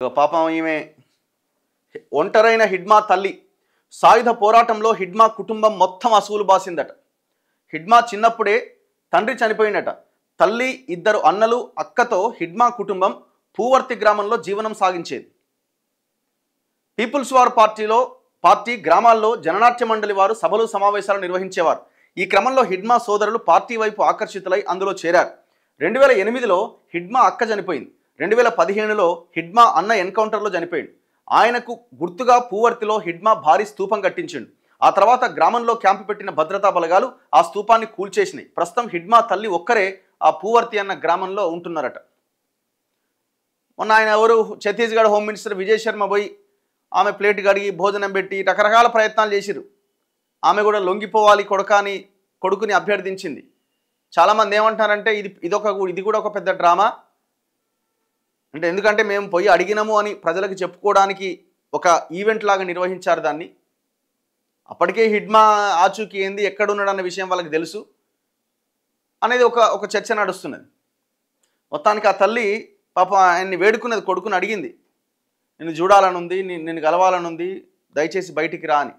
పాపం ఈమె ఒంటరైన హిడ్మా తల్లి సాయుధ పోరాటంలో హిడ్మా కుటుంబం మొత్తం అసూలు బాసిందట. హిడ్మా చిన్నప్పుడే తండ్రి చనిపోయినట. తల్లి, ఇద్దరు అన్నలు, అక్కతో హిడ్మా కుటుంబం పూవర్తి గ్రామంలో జీవనం సాగించేది. పీపుల్స్ వార్ పార్టీ గ్రామాల్లో జననాట్య మండలి వారు సభలు సమావేశాలు నిర్వహించేవారు. ఈ క్రమంలో హిడ్మా సోదరులు పార్టీ వైపు ఆకర్షితులై అందులో చేరారు. 2008లో హిడ్మా అక్క చనిపోయింది. 2015లో హిడ్మా అన్న ఎన్కౌంటర్లో చనిపోయింది. ఆయనకు గుర్తుగా పూవర్తిలో హిడ్మా భారీ స్తూపం కట్టించిండు. ఆ తర్వాత గ్రామంలో క్యాంపు పెట్టిన భద్రతా బలగాలు ఆ స్తూపాన్ని కూల్చేసినాయి. ప్రస్తుతం హిడ్మా తల్లి ఒక్కరే ఆ పూవర్తి అన్న గ్రామంలో ఉంటున్నారట. మొన్న ఆయన ఎవరు ఛత్తీస్గఢ్ హోమ్ మినిస్టర్ విజయ్ శర్మ పోయి ఆమె ప్లేట్ కడిగి భోజనం పెట్టి రకరకాల ప్రయత్నాలు చేసిరు. ఆమె కూడా లొంగిపోవాలి కొడుకుని అభ్యర్థించింది. చాలామంది ఏమంటారంటే ఇది కూడా ఒక పెద్ద డ్రామా అంటే, ఎందుకంటే మేము పోయి అడిగినాము అని ప్రజలకు చెప్పుకోవడానికి ఒక ఈవెంట్ లాగా నిర్వహించారు దాన్ని. అప్పటికే హిడ్మా ఆచూకీ ఏంది, ఎక్కడున్నాడన్న విషయం వాళ్ళకి తెలుసు అనేది ఒక చర్చ నడుస్తున్నది. మొత్తానికి ఆ తల్లి పాప ఆయన్ని వేడుకున్నది, కొడుకుని అడిగింది, నిన్ను చూడాలనుంది, నిన్ను కలవాలనుంది, దయచేసి బయటికి రా అని.